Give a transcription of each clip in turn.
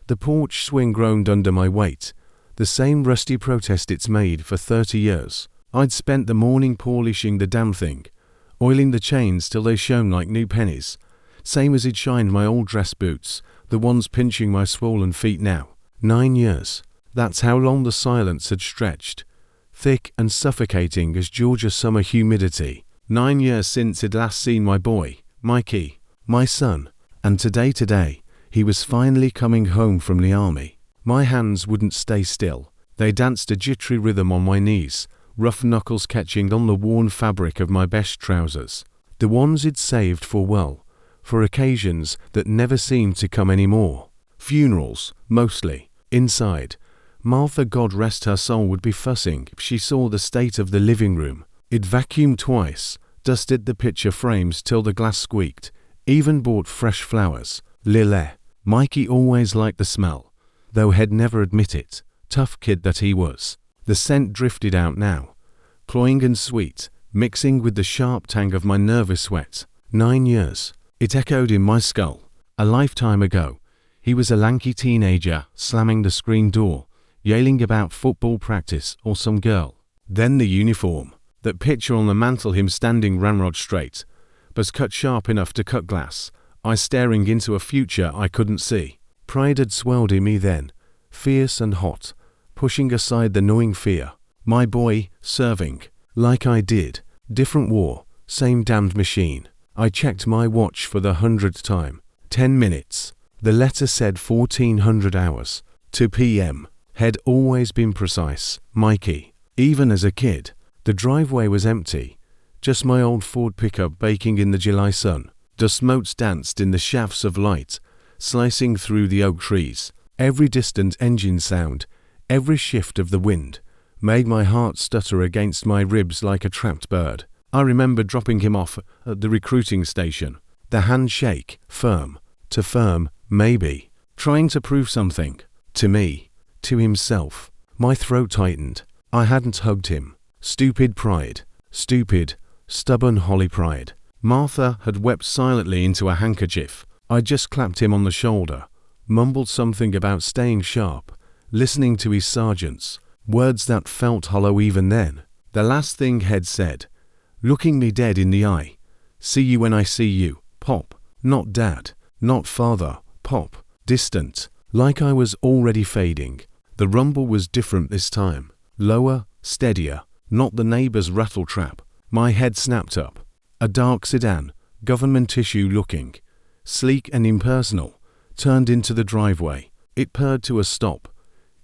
The porch swing groaned under my weight, the same rusty protest it's made for 30 years. I'd spent the morning polishing the damn thing, oiling the chains till they shone like new pennies, same as it shined my old dress boots, the ones pinching my swollen feet now. 9 years. That's how long the silence had stretched, thick and suffocating as Georgia summer humidity. 9 years since I'd last seen my boy, Mikey, my son, and today, he was finally coming home from the army. My hands wouldn't stay still. They danced a jittery rhythm on my knees, rough knuckles catching on the worn fabric of my best trousers. The ones he'd saved for occasions that never seemed to come anymore. Funerals, mostly. Inside, Martha, God rest her soul, would be fussing if she saw the state of the living room. It vacuumed twice, dusted the picture frames till the glass squeaked, even bought fresh flowers. Lily. Mikey always liked the smell, though he'd never admit it. Tough kid that he was. The scent drifted out now, cloying and sweet, mixing with the sharp tang of my nervous sweat. 9 years. It echoed in my skull. A lifetime ago, he was a lanky teenager slamming the screen door, yelling about football practice or some girl. Then the uniform. That picture on the mantel, him standing ramrod straight, but cut sharp enough to cut glass, eyes staring into a future I couldn't see. Pride had swelled in me then, fierce and hot, pushing aside the gnawing fear. My boy, serving, like I did. Different war, same damned machine. I checked my watch for the 100th time. 10 minutes. The letter said 1400 hours. 2 p.m. Had always been precise. Mikey. Even as a kid. The driveway was empty. Just my old Ford pickup baking in the July sun. Dust motes danced in the shafts of light, slicing through the oak trees. Every distant engine sound, every shift of the wind, made my heart stutter against my ribs like a trapped bird. I remember dropping him off at the recruiting station. The handshake, firm, to firm, maybe, trying to prove something. To me, to himself. My throat tightened. I hadn't hugged him. Stupid pride. Stupid, stubborn holly pride. Martha had wept silently into a handkerchief. I just clapped him on the shoulder, mumbled something about staying sharp, listening to his sergeants, words that felt hollow even then. The last thing Head said, looking me dead in the eye, see you when I see you, Pop. Not Dad, not Father, Pop. Distant, like I was already fading. The rumble was different this time. Lower, steadier, not the neighbor's rattle trap. My head snapped up. A dark sedan, government issue looking, sleek and impersonal, turned into the driveway. It purred to a stop,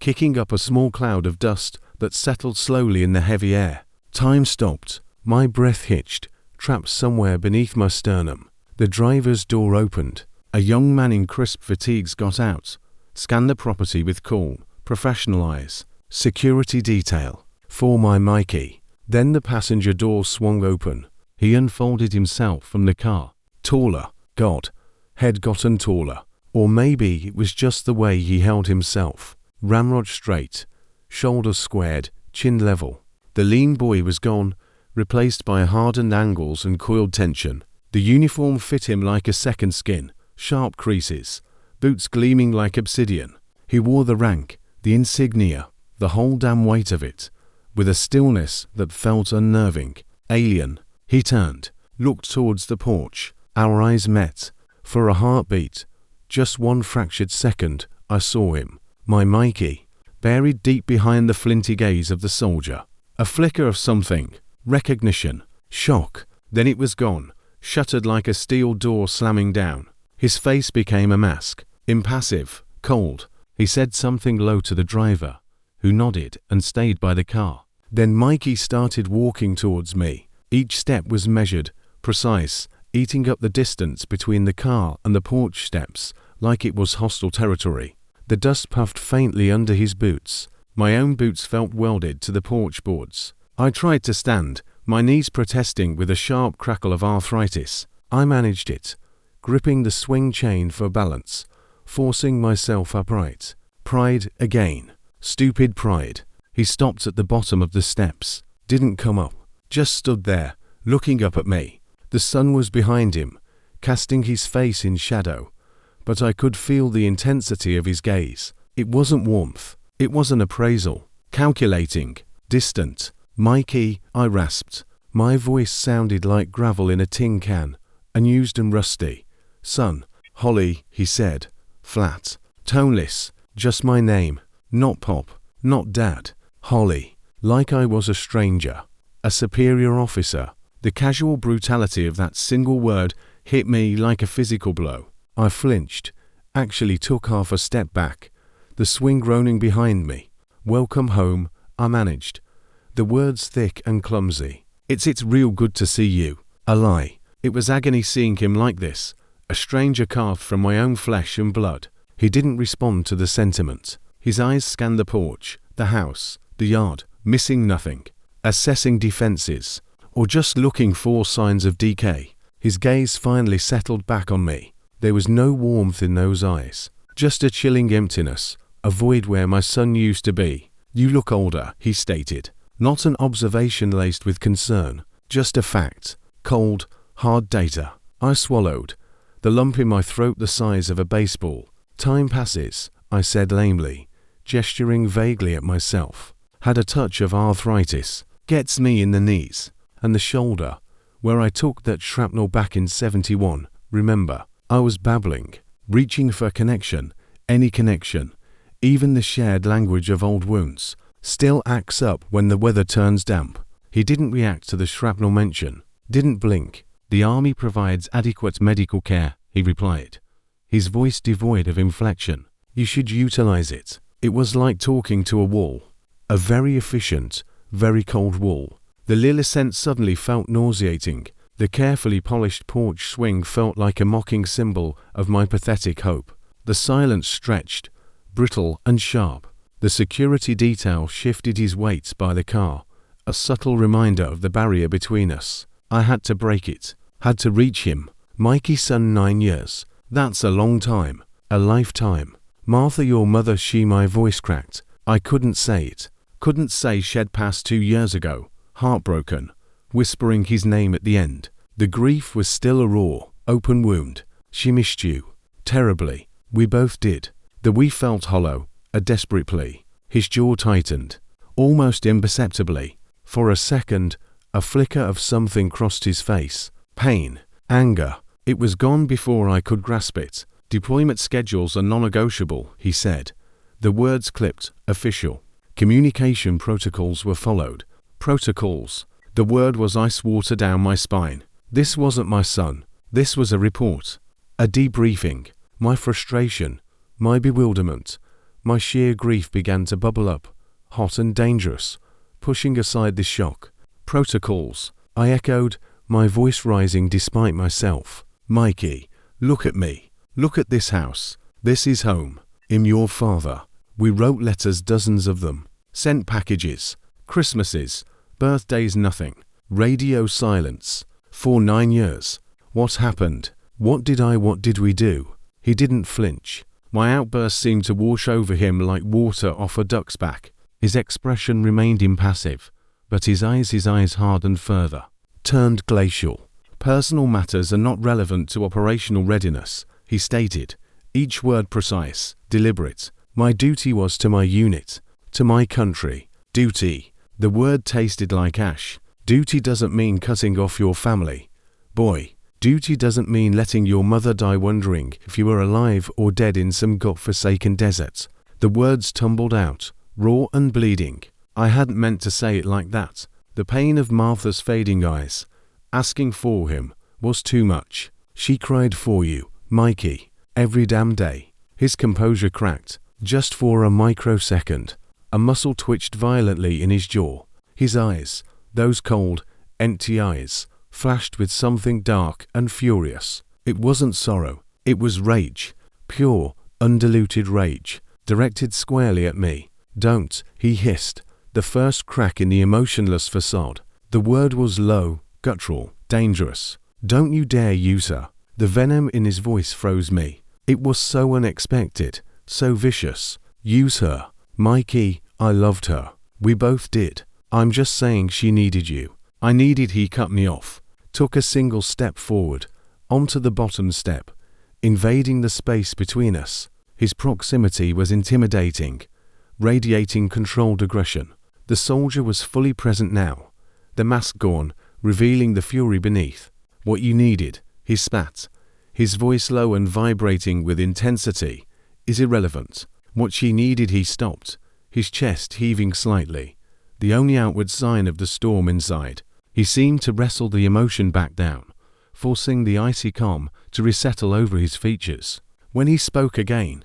kicking up a small cloud of dust that settled slowly in the heavy air. Time stopped. My breath hitched, trapped somewhere beneath my sternum. The driver's door opened. A young man in crisp fatigues got out, scanned the property with calm, professional eyes. Security detail. For my Mikey. Then the passenger door swung open. He unfolded himself from the car. Taller. God. Had gotten taller. Or maybe it was just the way he held himself. Ramrod straight. Shoulders squared. Chin level. The lean boy was gone, replaced by hardened angles and coiled tension. The uniform fit him like a second skin. Sharp creases. Boots gleaming like obsidian. He wore the rank, the insignia, the whole damn weight of it, with a stillness that felt unnerving. Alien. He turned, looked towards the porch. Our eyes met. For a heartbeat, just one fractured second, I saw him. My Mikey, buried deep behind the flinty gaze of the soldier. A flicker of something. Recognition. Shock. Then it was gone, shuttered like a steel door slamming down. His face became a mask. Impassive. Cold. He said something low to the driver, who nodded and stayed by the car. Then Mikey started walking towards me. Each step was measured, precise, eating up the distance between the car and the porch steps like it was hostile territory. The dust puffed faintly under his boots. My own boots felt welded to the porch boards. I tried to stand, my knees protesting with a sharp crackle of arthritis. I managed it, gripping the swing chain for balance, forcing myself upright. Pride again. Stupid pride. He stopped at the bottom of the steps, didn't come up, just stood there, looking up at me. The sun was behind him, casting his face in shadow, but I could feel the intensity of his gaze. It wasn't warmth. It was an appraisal. Calculating. Distant. "Mikey," I rasped. My voice sounded like gravel in a tin can, unused and rusty. "Son." "Holly," he said. Flat. Toneless. Just my name. Not Pop. Not Dad. Holly. Like I was a stranger. A superior officer. The casual brutality of that single word hit me like a physical blow. I flinched. Actually took half a step back. The swing groaning behind me. "Welcome home," I managed. The words thick and clumsy. It's real good to see you." A lie. It was agony seeing him like this. A stranger carved from my own flesh and blood. He didn't respond to the sentiment. His eyes scanned the porch, the house, the yard, missing nothing. Assessing defenses. Or just looking for signs of decay. His gaze finally settled back on me. There was no warmth in those eyes. Just a chilling emptiness. A void where my son used to be. "You look older," he stated. Not an observation laced with concern. Just a fact. Cold, hard data. I swallowed. The lump in my throat the size of a baseball. "Time passes," I said lamely, gesturing vaguely at myself. Had a touch of arthritis. Gets me in the knees. And the shoulder, where I took that shrapnel back in '71, remember. I was babbling, reaching for connection, any connection, even the shared language of old wounds. Still acts up when the weather turns damp. He didn't react to the shrapnel mention, didn't blink. "The army provides adequate medical care," he replied, his voice devoid of inflection. "You should utilize it." It was like talking to a wall. A very efficient, very cold wall. The lily scent suddenly felt nauseating. The carefully polished porch swing felt like a mocking symbol of my pathetic hope. The silence stretched, brittle and sharp. The security detail shifted his weight by the car, a subtle reminder of the barrier between us. I had to break it, had to reach him. "Mikey's son, 9 years. That's a long time, a lifetime." "Martha, your mother," my voice cracked. I couldn't say it. Couldn't say she'd passed 2 years ago. Heartbroken, whispering his name at the end. The grief was still a raw, open wound. "She missed you. Terribly." We both did. The "we" felt hollow, a desperate plea. His jaw tightened, almost imperceptibly. For a second, a flicker of something crossed his face. Pain, anger. It was gone before I could grasp it. "Deployment schedules are non-negotiable," he said. The words clipped, official. Communication protocols were followed. Protocols. The word was ice water down my spine. This wasn't my son. This was a report. A debriefing. My frustration, my bewilderment, my sheer grief began to bubble up, hot and dangerous, pushing aside the shock. "Protocols," I echoed, my voice rising despite myself. "Mikey, look at me. Look at this house. This is home. I'm your father." We wrote letters, dozens of them. Sent packages. Christmases. Birthdays, nothing. Radio silence. For 9 years. What happened? What did we do? He didn't flinch. My outburst seemed to wash over him like water off a duck's back. His expression remained impassive, but his eyes hardened further. Turned glacial. "Personal matters are not relevant to operational readiness," he stated, each word precise, deliberate. My duty was to my unit, to my country. Duty. The word tasted like ash. Duty doesn't mean cutting off your family. Boy, duty doesn't mean letting your mother die wondering if you were alive or dead in some godforsaken desert. The words tumbled out, raw and bleeding. I hadn't meant to say it like that. The pain of Martha's fading eyes, asking for him, was too much. "She cried for you, Mikey, every damn day." His composure cracked, just for a microsecond. A muscle twitched violently in his jaw. His eyes, those cold, empty eyes, flashed with something dark and furious. It wasn't sorrow, it was rage. Pure, undiluted rage, directed squarely at me. "Don't," he hissed, the first crack in the emotionless facade. The word was low, guttural, dangerous. "Don't you dare use her." The venom in his voice froze me. It was so unexpected, so vicious. "Use her. Mikey, I loved her. We both did. I'm just saying she needed you." I needed. He cut me off, took a single step forward, onto the bottom step, invading the space between us. His proximity was intimidating, radiating controlled aggression. The soldier was fully present now, the mask gone, revealing the fury beneath. "What you needed," he spat, his voice low and vibrating with intensity, "is irrelevant." What she needed, he stopped, his chest heaving slightly, the only outward sign of the storm inside. He seemed to wrestle the emotion back down, forcing the icy calm to resettle over his features. When he spoke again,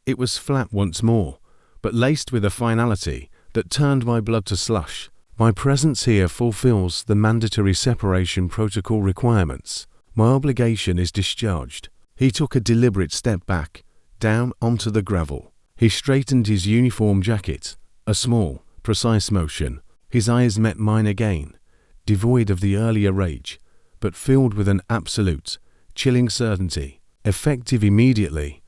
it was flat once more, but laced with a finality that turned my blood to slush. "My presence here fulfills the mandatory separation protocol requirements. My obligation is discharged." He took a deliberate step back, down onto the gravel. He straightened his uniform jacket, a small, precise motion. His eyes met mine again, devoid of the earlier rage, but filled with an absolute, chilling certainty. "Effective immediately.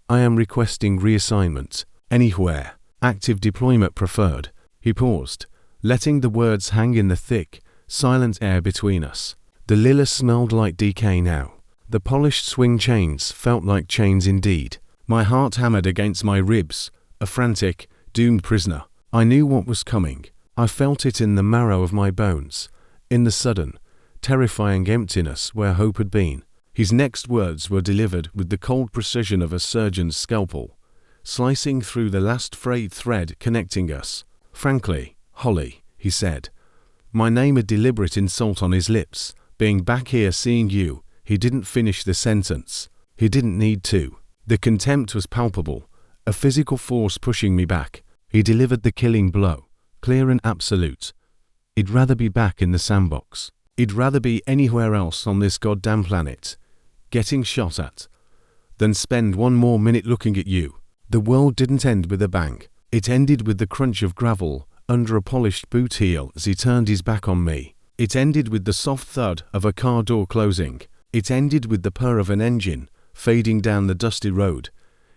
I am requesting reassignment. Anywhere. Active deployment preferred." He paused, letting the words hang in the thick, silent air between us. The lilies smelled like decay now. The polished swing chains felt like chains indeed. My heart hammered against my ribs, a frantic, doomed prisoner. I knew what was coming. I felt it in the marrow of my bones, in the sudden, terrifying emptiness where hope had been. His next words were delivered with the cold precision of a surgeon's scalpel, slicing through the last frayed thread connecting us. "Frankly, Holly," he said, my name a deliberate insult on his lips. "Being back here seeing you," he didn't finish the sentence. He didn't need to. The contempt was palpable, a physical force pushing me back. He delivered the killing blow, clear and absolute. "He'd rather be back in the sandbox. He'd rather be anywhere else on this goddamn planet, getting shot at, than spend one more minute looking at you." The world didn't end with a bang. It ended with the crunch of gravel under a polished boot heel as he turned his back on me. It ended with the soft thud of a car door closing. It ended with the purr of an engine fading down the dusty road,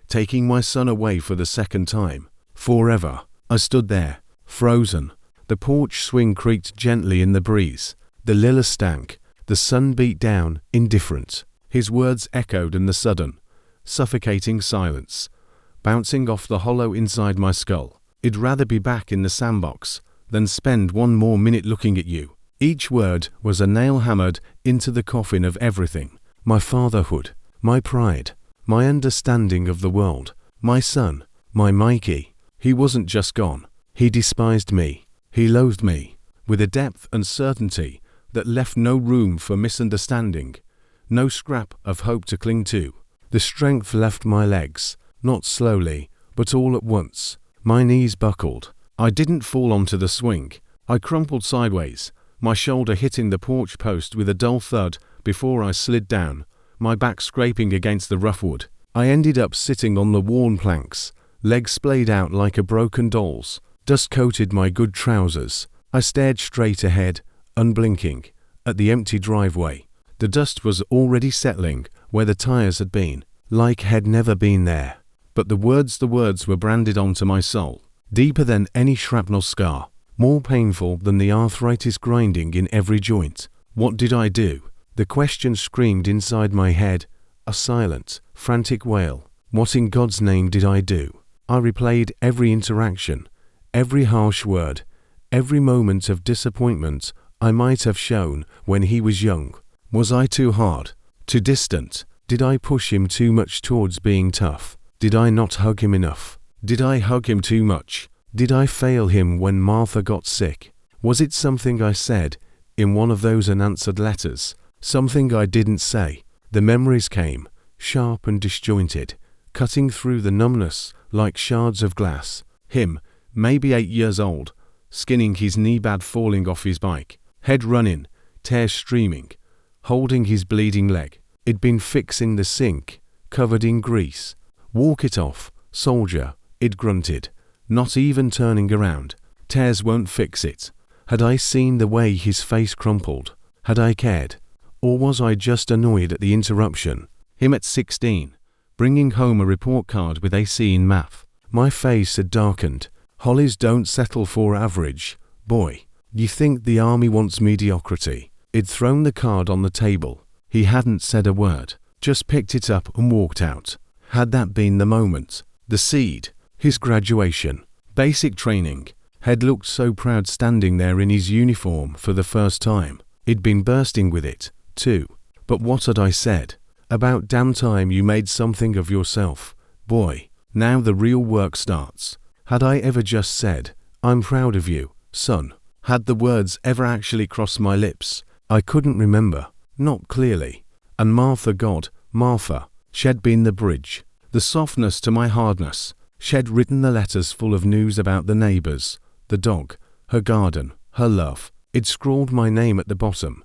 taking my son away for the second time. Forever. I stood there, frozen. The porch swing creaked gently in the breeze. The lilies stank. The sun beat down, indifferent. His words echoed in the sudden, suffocating silence, bouncing off the hollow inside my skull. "I'd rather be back in the sandbox than spend one more minute looking at you." Each word was a nail hammered into the coffin of everything. My fatherhood, my pride, my understanding of the world, my son, my Mikey. He wasn't just gone. He despised me. He loathed me, with a depth and certainty that left no room for misunderstanding, no scrap of hope to cling to. The strength left my legs, not slowly, but all at once. My knees buckled. I didn't fall onto the swing. I crumpled sideways, my shoulder hitting the porch post with a dull thud before I slid down, my back scraping against the rough wood. I ended up sitting on the worn planks, legs splayed out like a broken doll's. Dust coated my good trousers. I stared straight ahead, unblinking, at the empty driveway. The dust was already settling where the tires had been, like had never been there. But the words were branded onto my soul, deeper than any shrapnel scar, more painful than the arthritis grinding in every joint. What did I do? The question screamed inside my head, a silent, frantic wail. What in God's name did I do? I replayed every interaction, every harsh word, every moment of disappointment I might have shown when he was young. Was I too hard? Too distant? Did I push him too much towards being tough? Did I not hug him enough? Did I hug him too much? Did I fail him when Martha got sick? Was it something I said in one of those unanswered letters? Something I didn't say? The memories came, sharp and disjointed, cutting through the numbness like shards of glass. Him, maybe 8 years old, skinning his knee pad falling off his bike, head running, tears streaming, holding his bleeding leg. It'd been fixing the sink, covered in grease. "Walk it off, soldier," it grunted, not even turning around. "Tears won't fix it." Had I seen the way his face crumpled? Had I cared? Or was I just annoyed at the interruption? Him at 16, bringing home a report card with AC in math. My face had darkened. Hollies don't settle for average, boy. You think the army wants mediocrity? He'd thrown the card on the table. He hadn't said a word, just picked it up and walked out. Had that been the moment? The seed, his graduation, basic training. He'd looked so proud standing there in his uniform for the first time. He'd been bursting with it, too. But what had I said? About damn time you made something of yourself, boy. Now the real work starts. Had I ever just said, I'm proud of you, son? Had the words ever actually crossed my lips? I couldn't remember, not clearly. And Martha, God, Martha, she'd been the bridge, the softness to my hardness. She'd written the letters full of news about the neighbors, the dog, her garden, her love. It scrawled my name at the bottom.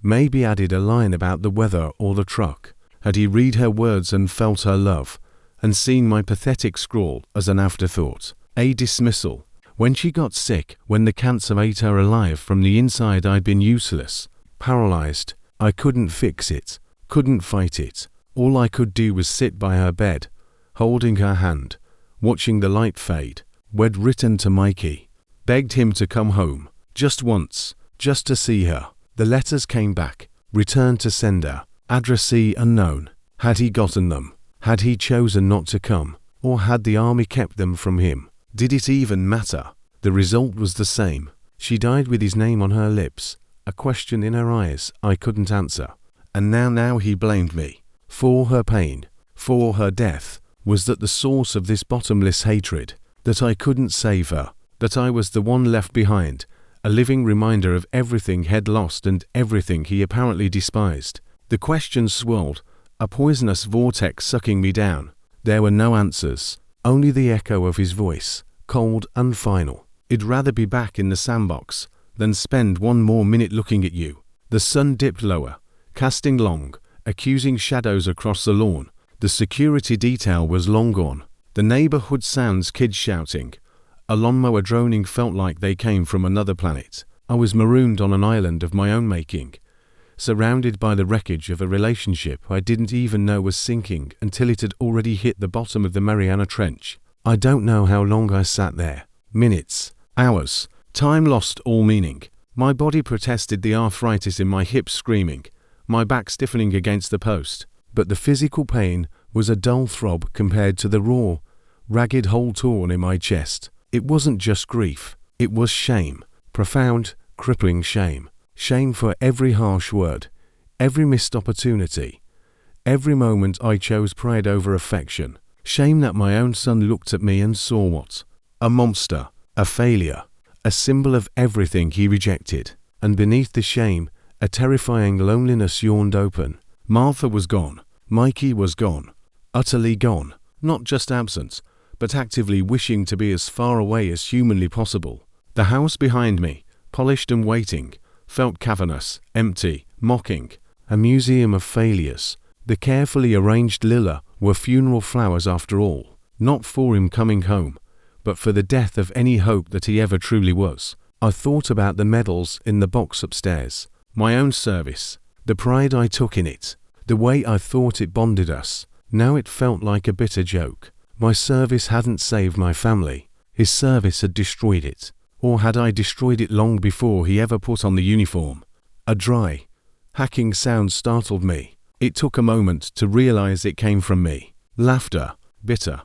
Maybe added a line about the weather or the truck. Had he read her words and felt her love, and seen my pathetic scrawl as an afterthought, a dismissal? When she got sick, when the cancer ate her alive from the inside, I'd been useless, paralyzed. I couldn't fix it, couldn't fight it. All I could do was sit by her bed, holding her hand, watching the light fade. We'd written to Mikey, begged him to come home, just once, just to see her. The letters came back, returned to sender, addressee unknown. Had he gotten them? Had he chosen not to come? Or had the army kept them from him? Did it even matter? The result was the same. She died with his name on her lips, a question in her eyes I couldn't answer. And now he blamed me. For her pain, for her death. Was that the source of this bottomless hatred? That I couldn't save her? That I was the one left behind? A living reminder of everything he'd lost and everything he apparently despised. The questions swirled, a poisonous vortex sucking me down. There were no answers, only the echo of his voice, cold and final. I'd rather be back in the sandbox than spend one more minute looking at you. The sun dipped lower, casting long, accusing shadows across the lawn. The security detail was long gone. The neighborhood sounds, kids shouting, a lawnmower droning, felt like they came from another planet. I was marooned on an island of my own making, surrounded by the wreckage of a relationship I didn't even know was sinking until it had already hit the bottom of the Mariana Trench. I don't know how long I sat there. Minutes, hours, time lost all meaning. My body protested, the arthritis in my hips screaming, my back stiffening against the post. But the physical pain was a dull throb compared to the raw, ragged hole torn in my chest. It wasn't just grief, it was shame, profound, crippling shame. Shame for every harsh word, every missed opportunity, every moment I chose pride over affection. Shame that my own son looked at me and saw what? A monster, a failure, a symbol of everything he rejected. And beneath the shame, a terrifying loneliness yawned open. Martha was gone. Mikey was gone. Utterly gone. Not just absent, but actively wishing to be as far away as humanly possible. The house behind me, polished and waiting, felt cavernous, empty, mocking, a museum of failures. The carefully arranged lilies were funeral flowers after all, not for him coming home, but for the death of any hope that he ever truly was. I thought about the medals in the box upstairs, my own service, the pride I took in it, the way I thought it bonded us. Now it felt like a bitter joke. My service hadn't saved my family. His service had destroyed it. Or had I destroyed it long before he ever put on the uniform? A dry, hacking sound startled me. It took a moment to realize it came from me. Laughter, bitter,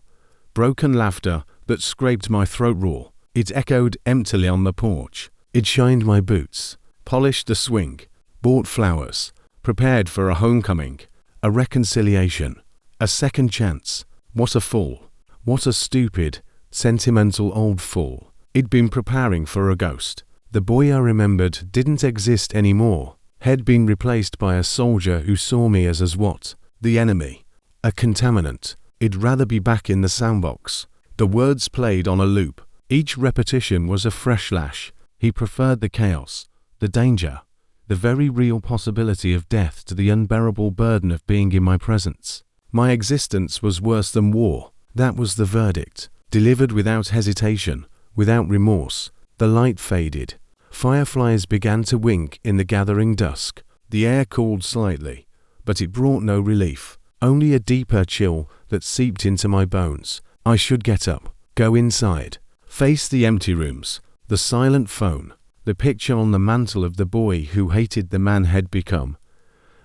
broken laughter that scraped my throat raw. It echoed emptily on the porch. It shined my boots, polished the swing, bought flowers, prepared for a homecoming, a reconciliation, a second chance. What a fool. What a stupid, sentimental old fool. I'd been preparing for a ghost. The boy I remembered didn't exist anymore. Had been replaced by a soldier who saw me as what? The enemy. A contaminant. I'd rather be back in the sandbox. The words played on a loop. Each repetition was a fresh lash. He preferred the chaos, the danger, the very real possibility of death to the unbearable burden of being in my presence. My existence was worse than war. That was the verdict, delivered without hesitation, without remorse. The light faded. Fireflies began to wink in the gathering dusk. The air cooled slightly, but it brought no relief, only a deeper chill that seeped into my bones. I should get up, go inside, face the empty rooms, the silent phone, the picture on the mantel of the boy who hated the man had become,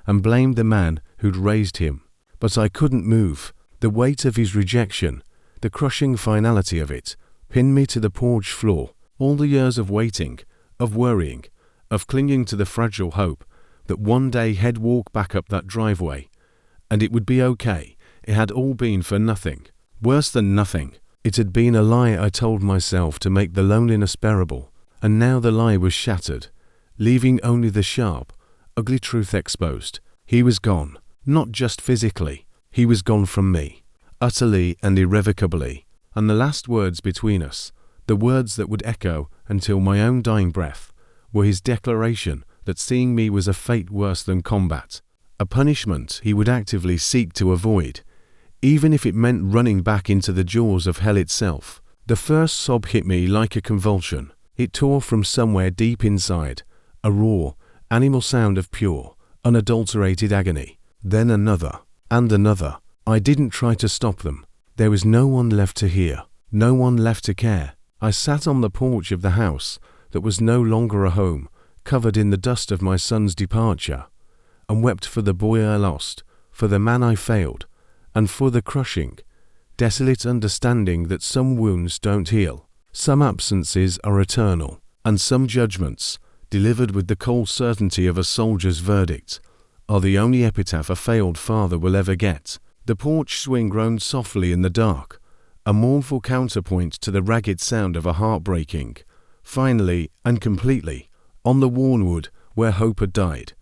and blamed the man who'd raised him. but I couldn't move. The weight of his rejection, the crushing finality of it, pinned me to the porch floor. All the years of waiting, of worrying, of clinging to the fragile hope that one day he'd walk back up that driveway, and it would be okay, it had all been for nothing. Worse than nothing. It had been a lie I told myself to make the loneliness bearable, and now the lie was shattered, leaving only the sharp, ugly truth exposed. He was gone, not just physically, he was gone from me, utterly and irrevocably. And the last words between us, the words that would echo until my own dying breath, were his declaration that seeing me was a fate worse than combat, a punishment he would actively seek to avoid, even if it meant running back into the jaws of hell itself. The first sob hit me like a convulsion. It tore from somewhere deep inside, a raw, animal sound of pure, unadulterated agony. Then another, and another. I didn't try to stop them. There was no one left to hear, no one left to care. I sat on the porch of the house that was no longer a home, covered in the dust of my son's departure, and wept for the boy I lost, for the man I failed, and for the crushing, desolate understanding that some wounds don't heal, some absences are eternal, and some judgments, delivered with the cold certainty of a soldier's verdict, are the only epitaph a failed father will ever get. The porch swing groaned softly in the dark, a mournful counterpoint to the ragged sound of a heart breaking, finally and completely, on the worn wood where hope had died.